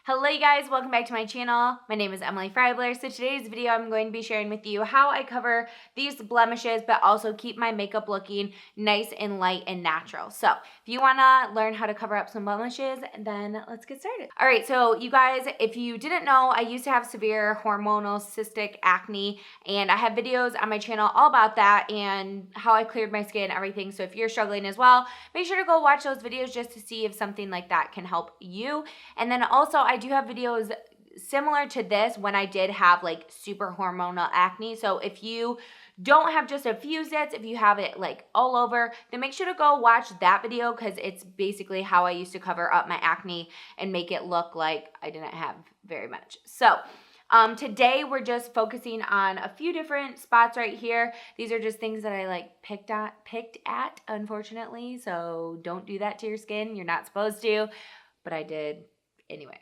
Hello you guys, welcome back to my channel. My name is Emily Freybler. So today's video I'm going to be sharing with you how I cover these blemishes but also keep my makeup looking nice and light and natural. So if you want to learn how to cover up some blemishes, then let's get started. Alright, so you guys, if you didn't know, I used to have severe hormonal cystic acne, and I have videos on my channel all about that and how I cleared my skin and everything. So if you're struggling as well, make sure to go watch those videos just to see if something like that can help you. And then also I do have videos similar to this when I did have like super hormonal acne. So if you don't have just a few zits, if you have it like all over, then make sure to go watch that video because it's basically how I used to cover up my acne and make it look like I didn't have very much. So today we're just focusing on a few different spots right here. These are just things that I like picked at, unfortunately. So don't do that to your skin. You're not supposed to, but I did anyway.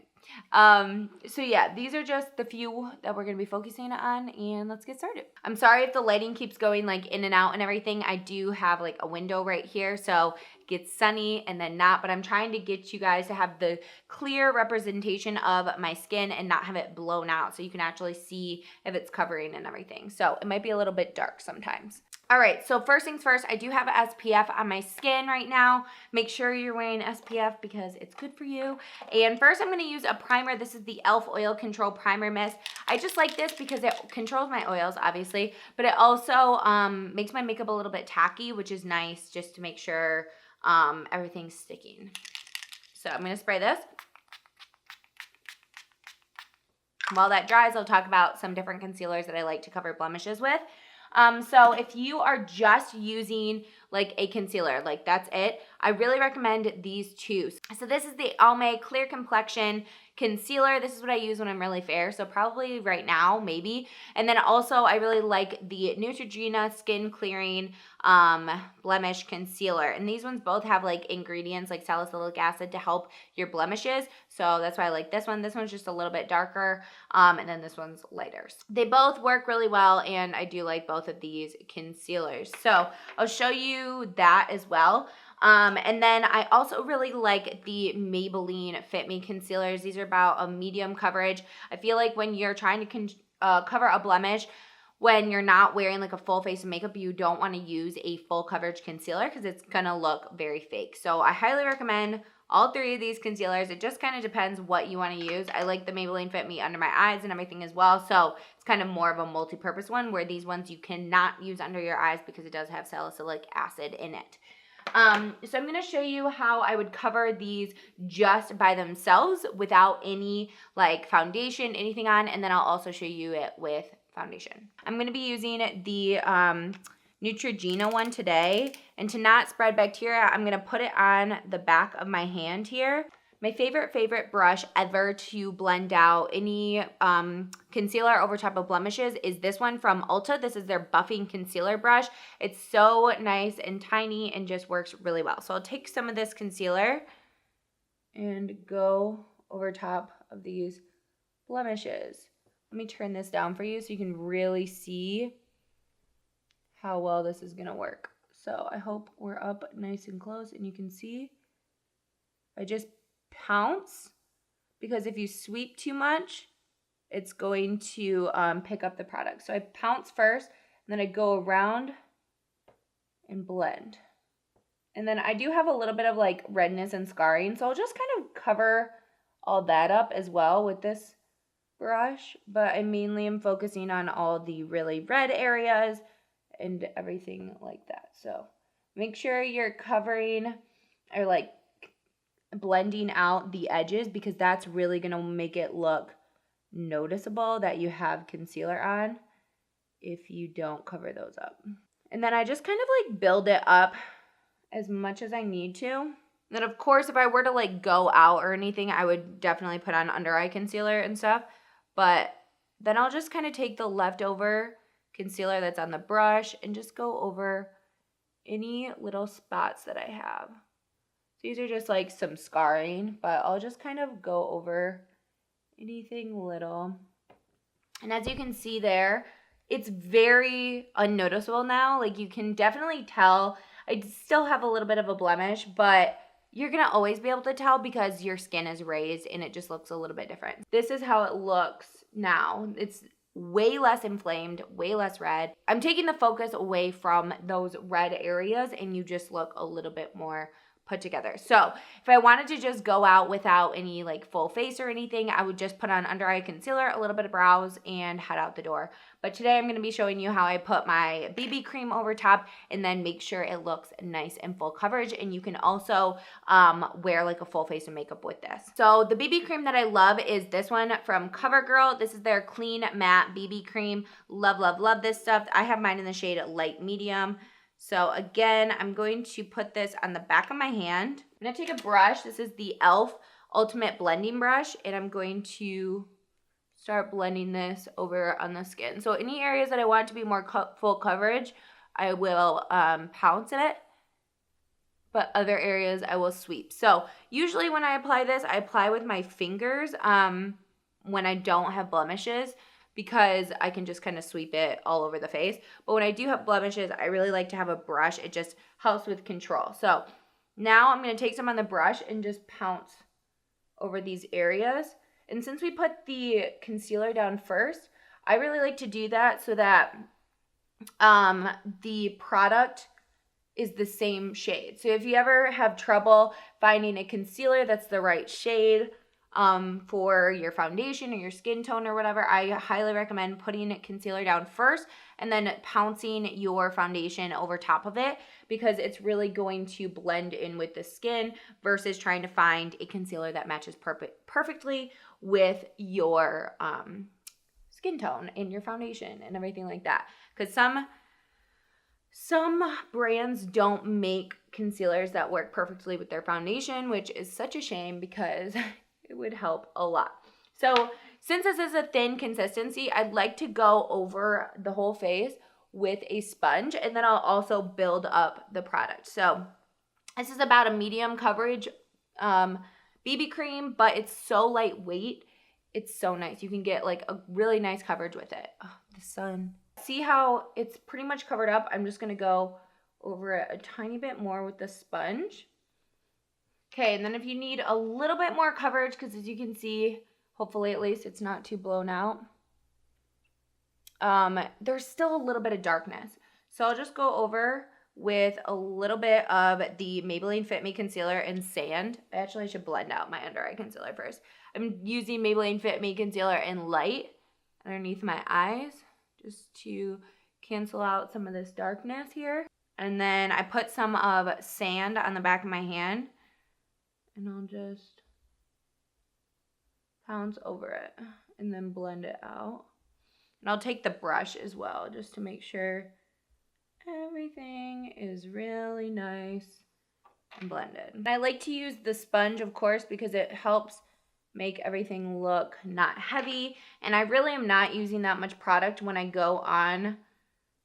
So yeah, these are just the few that we're going to be focusing on, and let's get started. I'm sorry if the lighting keeps going like in and out and everything. I do have like a window right here, so it gets sunny and then not, but I'm trying to get you guys to have the clear representation of my skin and not have it blown out so you can actually see if it's covering and everything. So it might be a little bit dark sometimes. All right, so first things first, I do have SPF on my skin right now. Make sure you're wearing SPF because it's good for you. And first I'm gonna use a primer. This is the e.l.f. Oil Control Primer Mist. I just like this because it controls my oils, obviously, but it also makes my makeup a little bit tacky, which is nice just to make sure everything's sticking. So I'm gonna spray this. While that dries, I'll talk about some different concealers that I like to cover blemishes with. So if you are just using like a concealer, like that's it, I really recommend these two. So this is the Almay Clear Complexion Concealer. This is what I use when I'm really fair, so probably right now, maybe. And then also I really like the Neutrogena SkinClearing Blemish Concealer. And these ones both have like ingredients like salicylic acid to help your blemishes. So that's why I like this one. This one's just a little bit darker, and then this one's lighter. They both work really well, and I do like both of these concealers. So I'll show you that as well. And then I also really like the Maybelline Fit Me Concealers. These are about a medium coverage. I feel like when you're trying to cover a blemish, when you're not wearing like a full face of makeup, you don't want to use a full coverage concealer because it's going to look very fake. So I highly recommend all three of these concealers. It just kind of depends what you want to use. I like the Maybelline Fit Me under my eyes and everything as well. So it's kind of more of a multi-purpose one, where these ones you cannot use under your eyes because it does have salicylic acid in it. So I'm going to show you how I would cover these just by themselves without any like foundation, anything on, and then I'll also show you it with foundation. I'm going to be using the Neutrogena one today, and to not spread bacteria, I'm going to put it on the back of my hand here. My favorite brush ever to blend out any concealer over top of blemishes is this one from Ulta. This is their buffing concealer brush. It's so nice and tiny and just works really well. So I'll take some of this concealer and go over top of these blemishes. Let me turn this down for you so you can really see how well this is gonna work. So I hope we're up nice and close and you can see. I just pounce, because if you sweep too much, it's going to pick up the product. So I pounce first, and then I go around and blend. And then I do have a little bit of like redness and scarring, so I'll just kind of cover all that up as well with this brush, but I mainly am focusing on all the really red areas and everything like that. So make sure you're covering or like blending out the edges, because that's really going to make it look noticeable that you have concealer on if you don't cover those up. And then I just kind of like build it up as much as I need to. And then of course, if I were to like go out or anything, I would definitely put on under eye concealer and stuff. But then I'll just kind of take the leftover concealer that's on the brush and just go over any little spots that I have. These are just like some scarring, but I'll just kind of go over anything little. And as you can see there, it's very unnoticeable now. Like you can definitely tell I still have a little bit of a blemish, but you're going to always be able to tell because your skin is raised and it just looks a little bit different. This is how it looks now. It's way less inflamed, way less red. I'm taking the focus away from those red areas and you just look a little bit more put together. So if I wanted to just go out without any like full face or anything, I would just put on under eye concealer, a little bit of brows, and head out the door. But today I'm going to be showing you how I put my BB cream over top and then make sure it looks nice and full coverage. And you can also wear like a full face of makeup with this. So the BB cream that I love is this one from Covergirl. This is their clean matte BB cream. Love, love, love this stuff. I have mine in the shade light medium. So again, I'm going to put this on the back of my hand. I'm going to take a brush. This is the e.l.f. Ultimate Blending Brush, and I'm going to start blending this over on the skin. So any areas that I want to be more full coverage, I will pounce it, but other areas I will sweep. So usually when I apply this, I apply with my fingers when I don't have blemishes, because I can just kind of sweep it all over the face. But when I do have blemishes, I really like to have a brush. It just helps with control. So now I'm going to take some on the brush and just pounce over these areas. And since we put the concealer down first, I really like to do that so that the product is the same shade. So if you ever have trouble finding a concealer that's the right shade, for your foundation or your skin tone or whatever, I highly recommend putting concealer down first and then pouncing your foundation over top of it, because it's really going to blend in with the skin versus trying to find a concealer that matches perfectly with your skin tone and your foundation and everything like that. Because some brands don't make concealers that work perfectly with their foundation, which is such a shame because it would help a lot. So since this is a thin consistency, I'd like to go over the whole face with a sponge, and then I'll also build up the product. So this is about a medium coverage BB cream, but it's so lightweight. It's so nice. You can get like a really nice coverage with it. Oh, the sun. See how it's pretty much covered up? I'm just going to go over it a tiny bit more with the sponge. Okay, and then if you need a little bit more coverage, because as you can see, hopefully at least it's not too blown out, there's still a little bit of darkness. So I'll just go over with a little bit of the Maybelline Fit Me Concealer in Sand. Actually, I should blend out my under eye concealer first. I'm using Maybelline Fit Me Concealer in Light underneath my eyes just to cancel out some of this darkness here. And then I put some of Sand on the back of my hand. And I'll just pounce over it and then blend it out. And I'll take the brush as well just to make sure everything is really nice and blended. And I like to use the sponge, of course, because it helps make everything look not heavy. And I really am not using that much product when I go on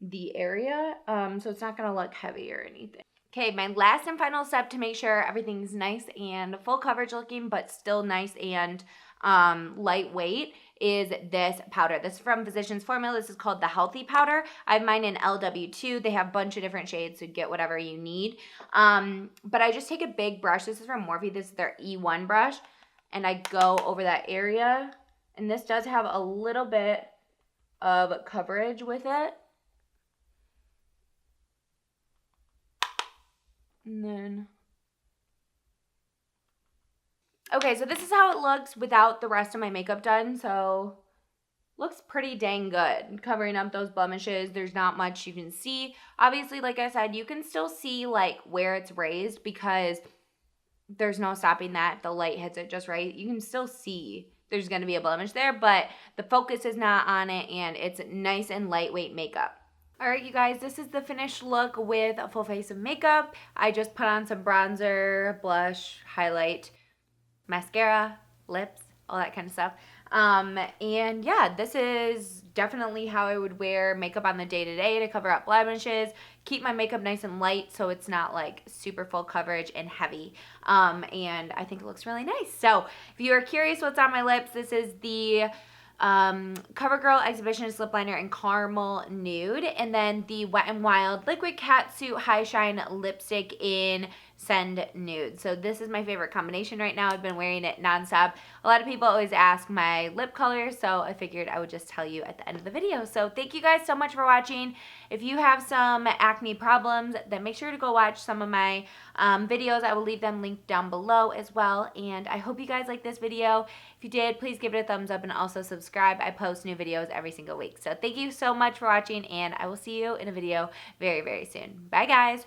the area, so it's not going to look heavy or anything. Okay, my last and final step to make sure everything's nice and full coverage looking, but still nice and lightweight, is this powder. This is from Physicians Formula. This is called the Healthy Powder. I have mine in LW2. They have a bunch of different shades, so get whatever you need. But I just take a big brush. This is from Morphe. This is their E1 brush. And I go over that area. And this does have a little bit of coverage with it. And then, okay, so this is how it looks without the rest of my makeup done. So looks pretty dang good. Covering up those blemishes, there's not much you can see. Obviously, like I said, you can still see like where it's raised because there's no stopping that. If the light hits it just right, you can still see there's going to be a blemish there, but the focus is not on it, and it's nice and lightweight makeup. All right, you guys, this is the finished look with a full face of makeup. I just put on some bronzer, blush, highlight, mascara, lips, all that kind of stuff. And yeah, this is definitely how I would wear makeup on the day-to-day to cover up blemishes, keep my makeup nice and light so it's not like super full coverage and heavy. And I think it looks really nice. So if you are curious what's on my lips, this is the Covergirl Exhibitionist Lip Liner in Caramel Nude, and then the Wet n Wild Liquid Catsuit High Shine Lipstick in send nude. So this is my favorite combination right now. I've been wearing it nonstop. A lot of people always ask my lip color, so I figured I would just tell you at the end of the video. So thank you guys so much for watching. If you have some acne problems, then make sure to go watch some of my videos. I will leave them linked down below as well. And I hope you guys liked this video. If you did, please give it a thumbs up and also subscribe. I post new videos every single week. So thank you so much for watching, and I will see you in a video very, very soon. Bye, guys.